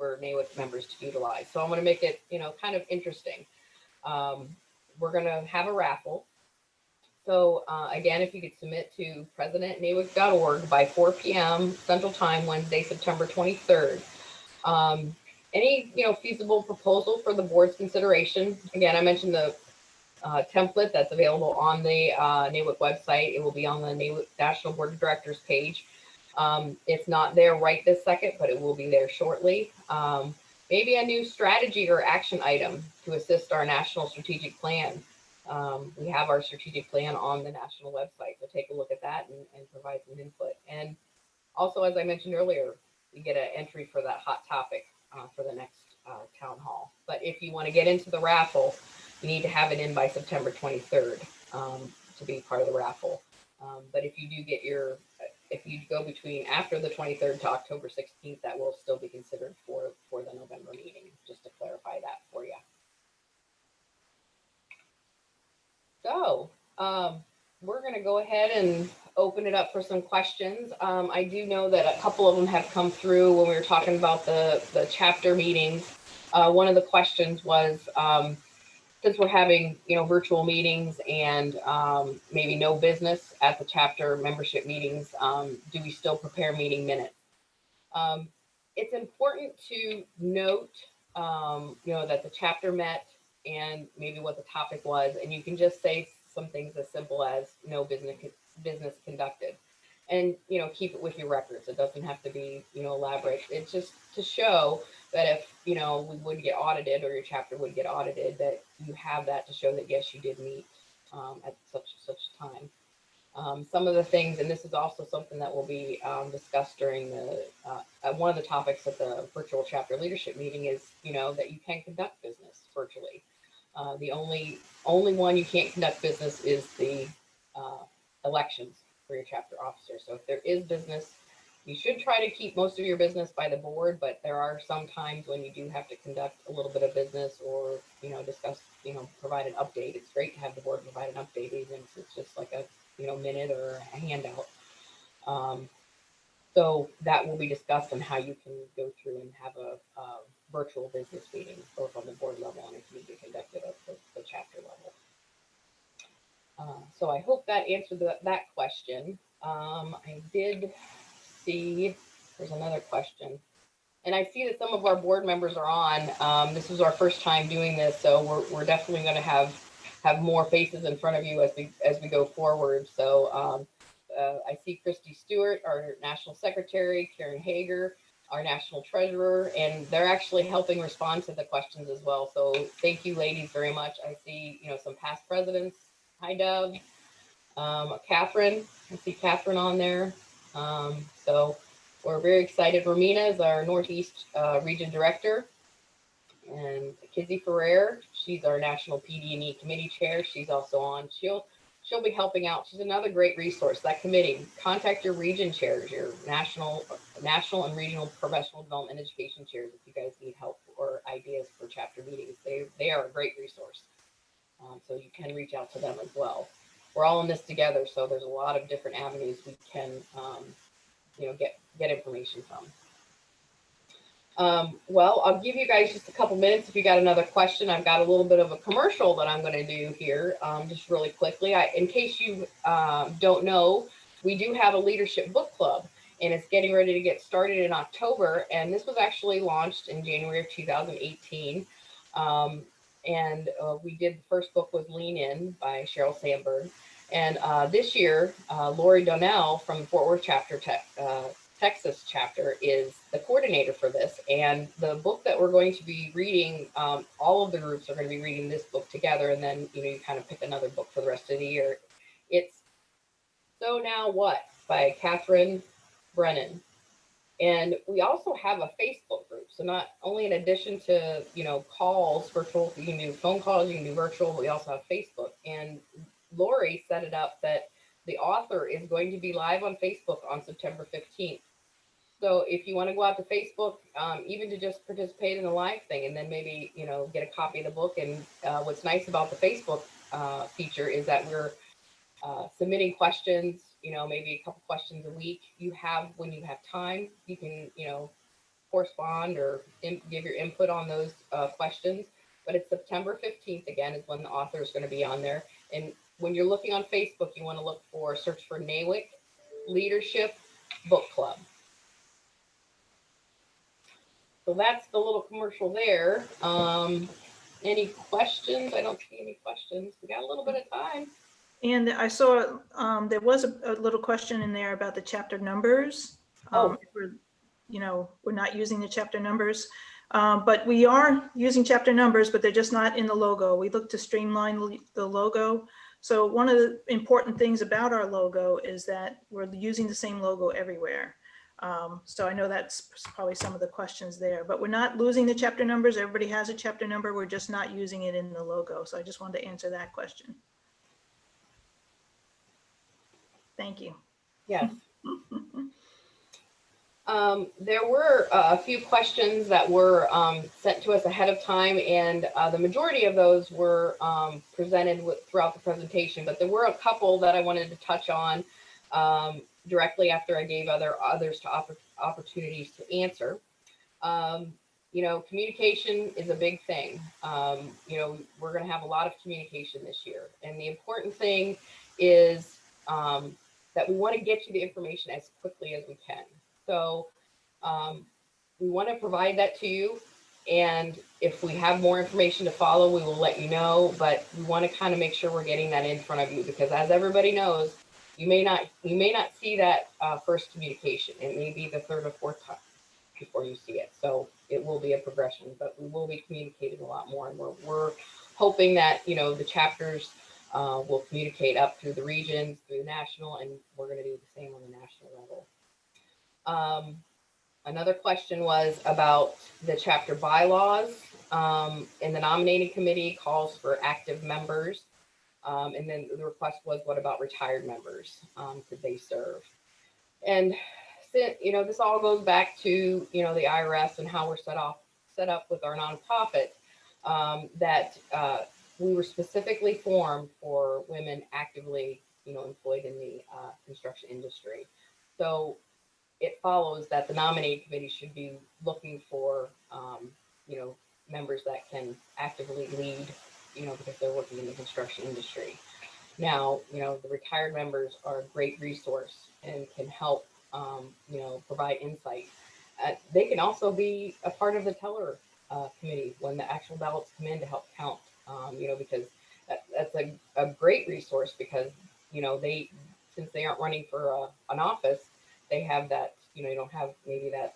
NAWC members to utilize. So I'm going to make it, kind of interesting. We're going to have a raffle. So again, if you could submit to president@nawic.org by 4 p.m. Central Time, Wednesday, September 23rd. Any, feasible proposal for the board's consideration. Again, I mentioned the template that's available on the NAWC website. It will be on the NAWC National Board of Directors page. It's not there right this second, but it will be there shortly. Maybe a new strategy or action item to assist our national strategic plan. We have our strategic plan on the national website, so take a look at that and provide some input. And also, as I mentioned earlier, you get an entry for that hot topic for the next town hall. But if you want to get into the raffle, you need to have it in by September 23rd to be part of the raffle. But if you do get if you go between after the 23rd to October 16th, that will still be considered for the November meeting, just to clarify that for you. So we're going to go ahead and open it up for some questions. I do know that a couple of them have come through when we were talking about the chapter meetings. One of the questions was, since we're having, virtual meetings and maybe no business at the chapter membership meetings, do we still prepare meeting minutes? It's important to note, that the chapter met and maybe what the topic was, and you can just say some things as simple as no business conducted, and keep it with your records. It doesn't have to be elaborate. It's just to show that if we would get audited, or your chapter would get audited, that you have that to show that yes, you did meet at such time. Some of the things, and this is also something that will be discussed during the one of the topics at the virtual chapter leadership meeting is that you can conduct business virtually. The only one you can't conduct business is the elections for your chapter officer. So if there is business, you should try to keep most of your business by the board, but there are some times when you do have to conduct a little bit of business, or discuss, provide an update. It's great to have the board provide an update, even if it's just like a minute or a handout. So that will be discussed on how you can go through and have a virtual business meeting, both on the board level and if you need to conduct it at the chapter level. So I hope that answered that question. I did see there's another question, and I see that some of our board members are on. This is our first time doing this, so we're definitely going to have more faces in front of you as we go forward. So I see Christy Stewart, our national secretary, Karen Hager, our national treasurer, and they're actually helping respond to the questions as well. So thank you, ladies, very much. I see some past presidents. Hi, Doug. Catherine, I see Catherine on there. So we're very excited. Romina is our Northeast Region Director. And Kizzy Ferrer, she's our National PD&E Committee Chair. She's also on. She'll be helping out. She's another great resource. That committee, contact your region chairs, your national and regional professional development education chairs if you guys need help or ideas for chapter meetings. They are a great resource. So you can reach out to them as well. We're all in this together, so there's a lot of different avenues we can, get information from. Well, I'll give you guys just a couple minutes if you got another question. I've got a little bit of a commercial that I'm going to do here, just really quickly. In case you don't know, we do have a leadership book club, and it's getting ready to get started in October. And this was actually launched in January of 2018. We did the first book was Lean In by Sheryl Sandberg. And this year, Lori Donnell from the Fort Worth chapter, Texas chapter, is the coordinator for this. And the book that we're going to be reading, all of the groups are going to be reading this book together. And then, you kind of pick another book for the rest of the year. It's So Now What by Catherine Brennan. And we also have a Facebook group. So not only in addition to, calls, virtual, you can do phone calls, you can do virtual, but we also have Facebook. And Lori set it up that the author is going to be live on Facebook on September 15th. So if you want to go out to Facebook, even to just participate in the live thing, and then maybe, get a copy of the book. And what's nice about the Facebook feature is that we're submitting questions, maybe a couple questions a week. When you have time, you can, correspond or give your input on those questions. But it's September 15th, again, is when the author is going to be on there. And when you're looking on Facebook, you want to search for NAWC Leadership Book Club. So that's the little commercial there. Any questions? I don't see any questions. We got a little bit of time. And I saw there was a little question in there about the chapter numbers. We're not using the chapter numbers, but we are using chapter numbers, but they're just not in the logo. We look to streamline the logo. So one of the important things about our logo is that we're using the same logo everywhere. So I know that's probably some of the questions there, but we're not losing the chapter numbers. Everybody has a chapter number. We're just not using it in the logo. So I just wanted to answer that question. Thank you. Yes. There were a few questions that were sent to us ahead of time, and the majority of those were presented throughout the presentation, but there were a couple that I wanted to touch on directly after I gave others to opportunities to answer. Communication is a big thing. We're going to have a lot of communication this year, and the important thing is that we want to get you the information as quickly as we can. So we want to provide that to you. And if we have more information to follow, we will let you know. But we want to kind of make sure we're getting that in front of you, because as everybody knows, you may not see that first communication. It may be the third or fourth time before you see it. So it will be a progression, but we will be communicating a lot more. And we're hoping that, the chapters will communicate up through the regions, through the national, and we're going to do the same on the national level. Another question was about the chapter bylaws. And the nominating committee calls for active members. And then the request was, what about retired members? Could they serve? And this all goes back to, the IRS and how we're set up with our nonprofit, that we were specifically formed for women actively, employed in the construction industry. So it follows that the nominating committee should be looking for, members that can actively lead, because they're working in the construction industry. Now, the retired members are a great resource and can help, provide insight. They can also be a part of the teller committee when the actual ballots come in to help count, because that's a great resource, because, since they aren't running for an office, they have that, you don't have maybe that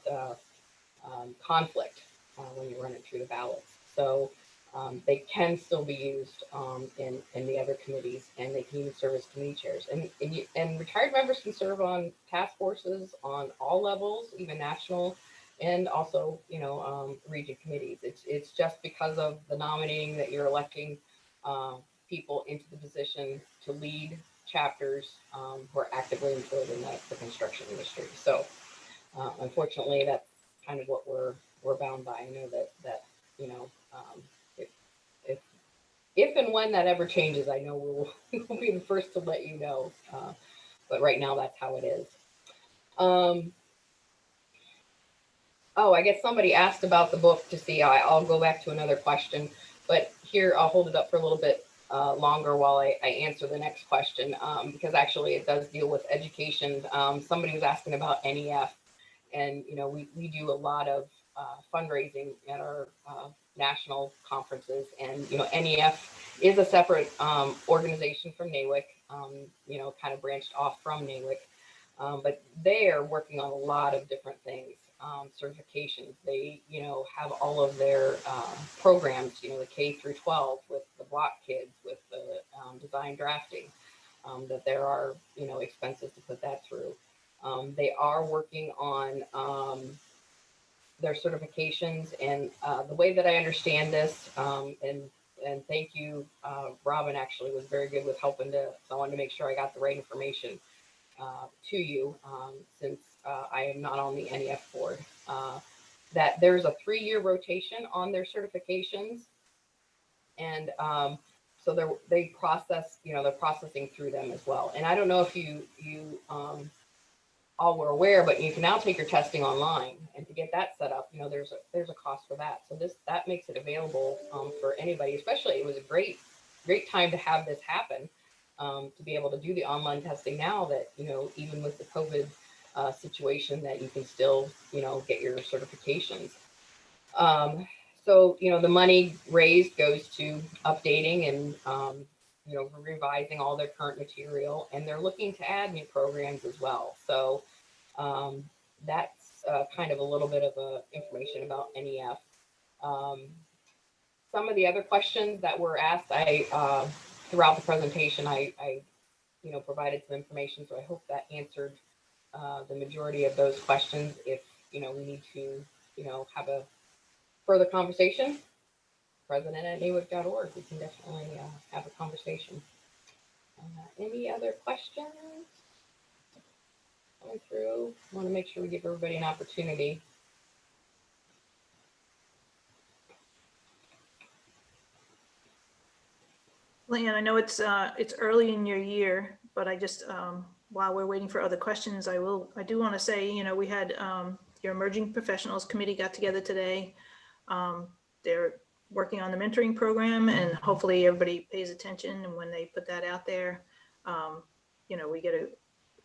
conflict when you're running through the ballots. So they can still be used in the other committees, and they can even serve as committee chairs. And retired members can serve on task forces on all levels, even national, and also, region committees. It's just because of the nominating that you're electing people into the position to lead chapters who are actively employed in the construction industry. So unfortunately, that's kind of what we're bound by. I know that if if and when that ever changes, I know we'll be the first to let you know. But right now, that's how it is. Oh, I guess somebody asked about the book to see. I'll go back to another question, but here I'll hold it up for a little bit longer while I answer the next question, because actually it does deal with education. Somebody was asking about NEF, and we do a lot of fundraising at our national conferences, and NEF is a separate organization from NAWC, kind of branched off from NAWC, but they are working on a lot of different things. Certifications. They, have all of their programs, the K through 12 with the block kids, with the design drafting, that there are, expenses to put that through. They are working on their certifications, and the way that I understand this, and thank you, Robin actually was very good with helping so I wanted to make sure I got the right information to you, since I am not on the NEF board, that there's a 3-year rotation on their certifications. And so they process, they're processing through them as well. And I don't know if you all were aware, but you can now take your testing online, and to get that set up, there's a cost for that. So that makes it available for anybody. Especially, it was a great time to have this happen. To be able to do the online testing now that, even with the COVID situation, that you can still, get your certifications. So, the money raised goes to updating and, revising all their current material, and they're looking to add new programs as well. So that's kind of a little bit of information about NEF. Some of the other questions that were asked, throughout the presentation, I provided some information, so I hope that answered the majority of those questions. If we need to have a further conversation, president@nawic.org, we can definitely have a conversation. Any other questions going through? I want to make sure we give everybody an opportunity. Leanne, I know it's early in your year, but I just while we're waiting for other questions, I do want to say, we had your Emerging Professionals Committee got together today. They're working on the mentoring program, and hopefully everybody pays attention. And when they put that out there, we get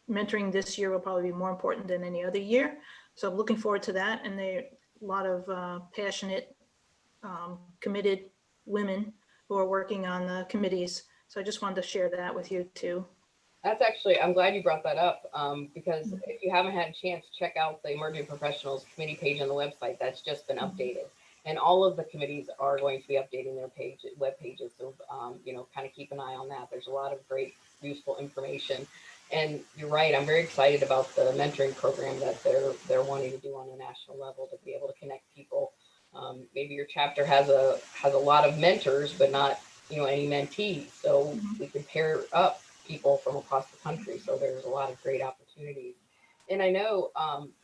mentoring this year will probably be more important than any other year. So I'm looking forward to that. And there are a lot of passionate, committed women who are working on the committees. So I just wanted to share that with you too. That's actually, I'm glad you brought that up, because if you haven't had a chance, check out the Emerging Professionals Committee page on the website. That's just been updated. And all of the committees are going to be updating their web pages. So, kind of keep an eye on that. There's a lot of great, useful information. And you're right, I'm very excited about the mentoring program that they're wanting to do on a national level, to be able to connect people. Maybe your chapter has a lot of mentors, but not, any mentees. So we can pair up people from across the country. So there's a lot of great opportunities. And I know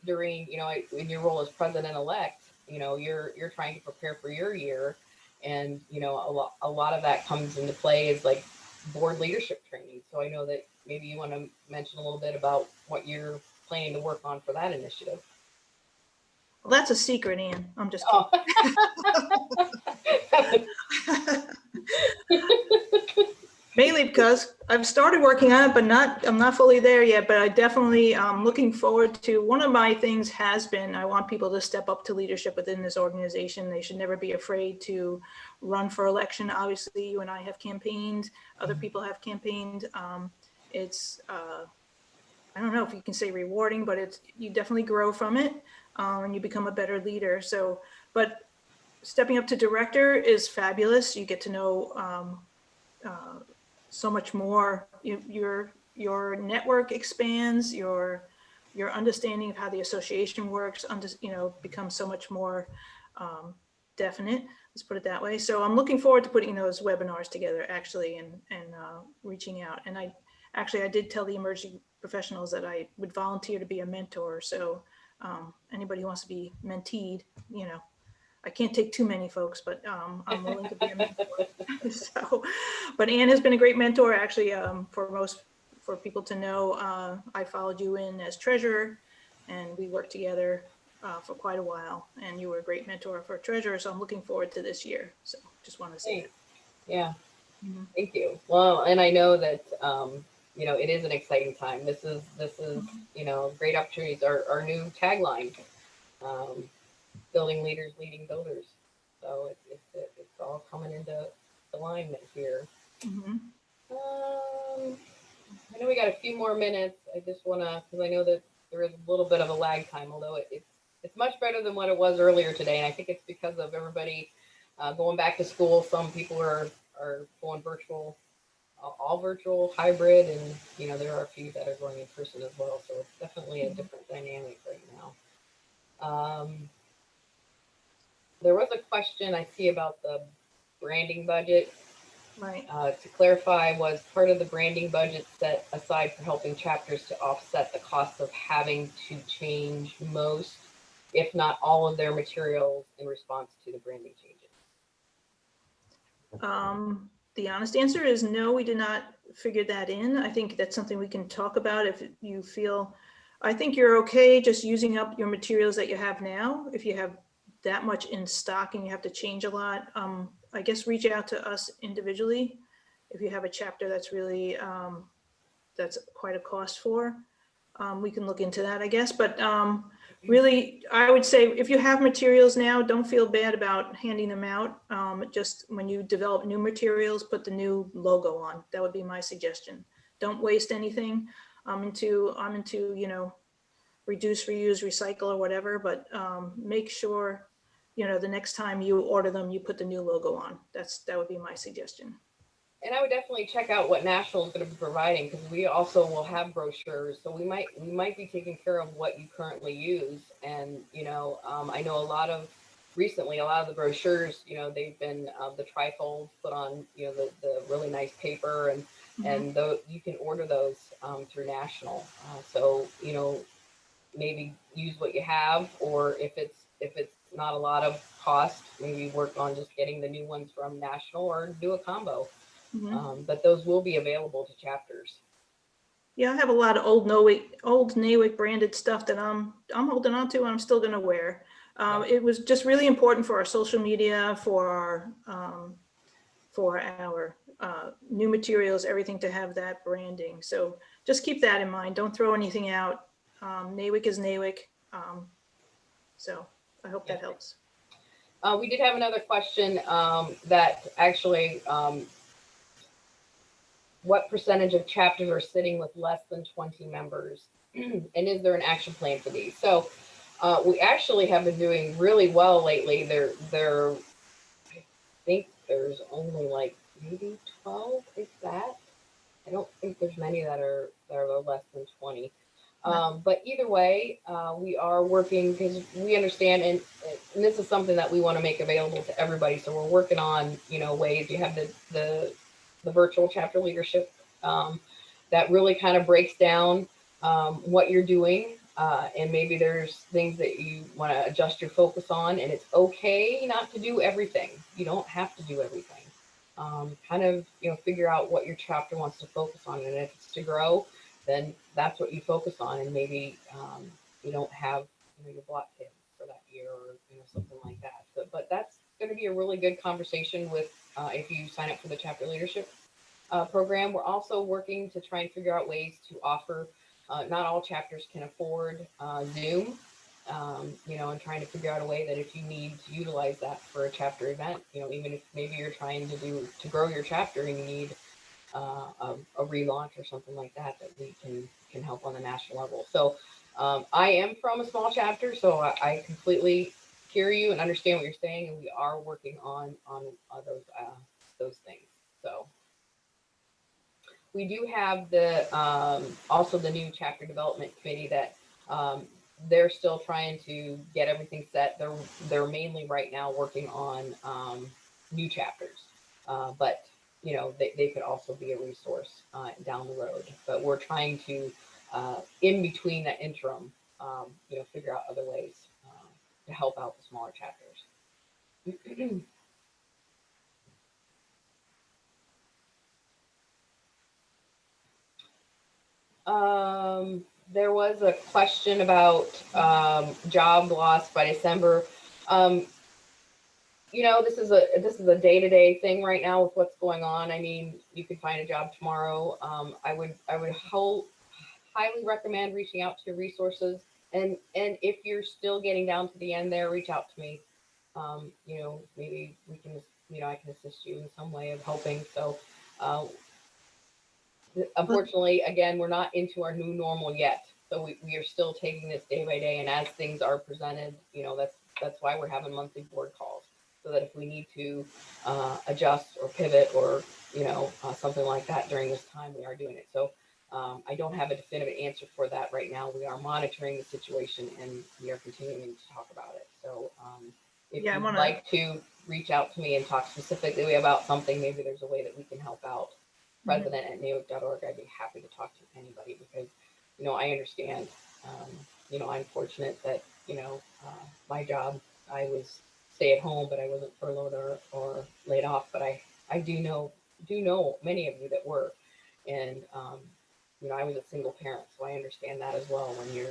during, in your role as president-elect, you're trying to prepare for your year, and a lot of that comes into play is like board leadership training. So I know that maybe you want to mention a little bit about what you're planning to work on for that initiative. Well, that's a secret, Ann. I'm just kidding. Oh. Mainly because I've started working on it, but I'm not fully there yet, but I definitely looking forward to, one of my things has been, I want people to step up to leadership within this organization. They should never be afraid to run for election. Obviously, you and I have campaigned, other people have campaigned. It's, I don't know if you can say rewarding, but you definitely grow from it, and you become a better leader. So, but stepping up to director is fabulous. You get to know so much more. Your network expands, your understanding of how the association works, becomes so much more definite. Let's put it that way. So I'm looking forward to putting those webinars together, actually, and reaching out. And I did tell the emerging professionals that I would volunteer to be a mentor. So anybody who wants to be menteed, I can't take too many folks, but I'm willing to be a mentor. So, but Ann has been a great mentor. Actually, for people to know, I followed you in as treasurer, and we worked together for quite a while. And you were a great mentor for treasurer. So I'm looking forward to this year. So just want to say that. Yeah. Mhm. Thank you. Well, and I know that, you know, it is an exciting time. This is, you know, great opportunities. Our new tagline, building leaders, leading builders. So it's all coming into alignment here. Mhm. I know we got a few more minutes. I just want to, because I know that there is a little bit of a lag time, although it's much better than what it was earlier today. And I think it's because of everybody going back to school. Some people are going virtual, all virtual, hybrid, and you know there are a few that are going in person as well. So it's definitely a different dynamic right now. There was a question I see about the branding budget. Right. To clarify, was part of the branding budget set aside for helping chapters to offset the cost of having to change most, if not all, of their materials in response to the branding changes? The honest answer is no, we did not figure that in. I think that's something we can talk about if you feel, I think you're okay just using up your materials that you have now. If you have that much in stock and you have to change a lot, I guess reach out to us individually. If you have a chapter that's really, that's quite a cost for, we can look into that, I guess. But really, I would say if you have materials now, don't feel bad about handing them out. Just when you develop new materials, put the new logo on. That would be my suggestion. Don't waste anything. I'm into, you know, reduce, reuse, recycle or whatever, but make sure, you know, the next time you order them, you put the new logo on. That would be my suggestion. And I would definitely check out what National is going to be providing, because we also will have brochures. So we might be taking care of what you currently use. And you know, I know a lot of the brochures, you know, they've been the trifold put on, you know, the really nice paper, and you can order those through National. So you know, maybe use what you have, or if it's not a lot of cost, maybe work on just getting the new ones from National, or do a combo. But those will be available to chapters. Yeah, I have a lot of old NAWC branded stuff that I'm holding on to and I'm still going to wear. It was just really important for our social media, for our new materials, everything, to have that branding. So just keep that in mind. Don't throw anything out. NAWC is NAWC. So I hope that helps. We did have another question that actually, what percentage of chapters are sitting with less than 20 members? And is there an action plan for these? So we actually have been doing really well lately. I think there's only like maybe 12, if that. I don't think there's many that are less than 20. But either way, we are working, because we understand, and this is something that we want to make available to everybody. So we're working on, you know, ways. You have the virtual chapter leadership that really kind of breaks down what you're doing, and maybe there's things that you want to adjust your focus on, and it's okay not to do everything. You don't have to do everything. Kind of, you know, figure out what your chapter wants to focus on, and if it's to grow, then that's what you focus on, and maybe you don't have, you know, your block kids for that year, or you know, something like that. But that's going to be a really good conversation with if you sign up for the chapter leadership program. We're also working to try and figure out ways to offer. Not all chapters can afford Zoom. You know, and trying to figure out a way that if you need to utilize that for a chapter event, you know, even if maybe you're trying to grow your chapter and you need a relaunch or something like that, that we can help on the national level. So I am from a small chapter, so I completely hear you and understand what you're saying, and we are working on those things. So we do have the also the new chapter development committee that they're still trying to get everything set. They're mainly right now working on new chapters, but you know, they could also be a resource down the road. But we're trying to, in between that interim, you know, figure out other ways to help out the smaller chapters. There was a question about job loss by December. You know, this is a day-to-day thing right now with what's going on. I mean, you could find a job tomorrow. I would highly recommend reaching out to your resources, and if you're still getting down to the end there, reach out to me. You know, maybe we can, you know, I can assist you in some way of helping. So unfortunately, again, we're not into our new normal yet. So we are still taking this day by day, and as things are presented, you know, that's why we're having monthly board calls, so that if we need to adjust or pivot or, you know, something like that during this time, we are doing it. So I don't have a definitive answer for that right now. We are monitoring the situation, and we are continuing to talk about it. So if Yeah, you'd like to reach out to me and talk specifically about something, maybe there's a way that we can help out. President at NAWC.org, I'd be happy to talk to anybody, because, you know, I understand, you know, I'm fortunate that, you know, my job, I was stay at home, but I wasn't furloughed or laid off. But I do know many of you that were. And, you know, I was a single parent, so I understand that as well. When you're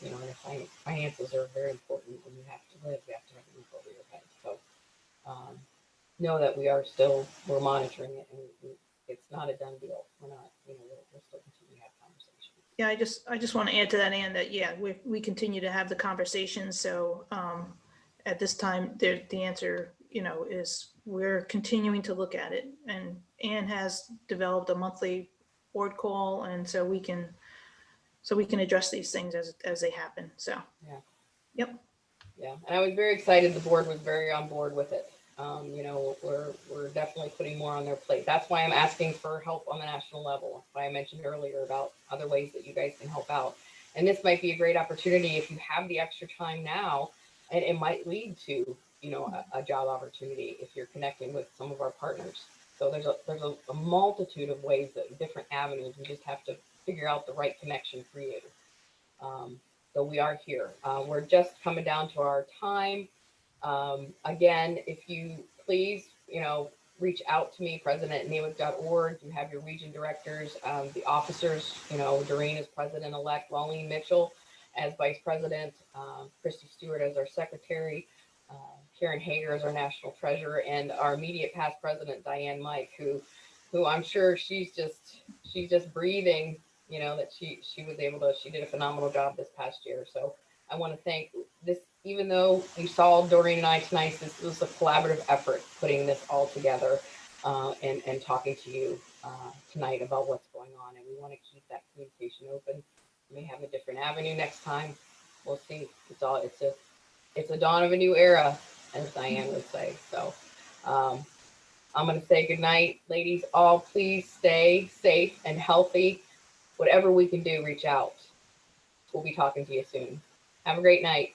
you know, and finances are very important when you have to live, you have to have a roof over your head. So, know that we're monitoring it, and it's not a done deal. We're not, you know, we'll still continue to have conversations. Yeah, I just want to add to that, Ann, that, yeah, we continue to have the conversation. So at this time, the answer, you know, is we're continuing to look at it, and Ann has developed a monthly board call, and so we can address these things as they happen. So, yeah. Yep. Yeah, and I was very excited. The board was very on board with it. You know, we're definitely putting more on their plate. That's why I'm asking for help on the national level. Why I mentioned earlier about other ways that you guys can help out. And this might be a great opportunity if you have the extra time now, and it might lead to, you know, a job opportunity if you're connecting with some of our partners. So there's a multitude of ways, that different avenues. We just have to figure out the right connection for you. So we are here. We're just coming down to our time. Again, if you please, you know, reach out to me, president@NAWC.org. You have your region directors, the officers, you know, Doreen as president-elect, Wallene Mitchell as vice president, Christy Stewart as our secretary, Karen Hager as our national treasurer, and our immediate past president, Diane Mike, who I'm sure she's just breathing, you know, that she did a phenomenal job this past year. So I want to thank this, even though you saw Doreen and I tonight, this was a collaborative effort putting this all together, and talking to you tonight about what's going on. And we want to keep that communication open. We may have a different avenue next time. We'll see. It's a dawn of a new era, as Diane would say. So I'm going to say good night, ladies. All please stay safe and healthy. Whatever we can do, reach out. We'll be talking to you soon. Have a great night.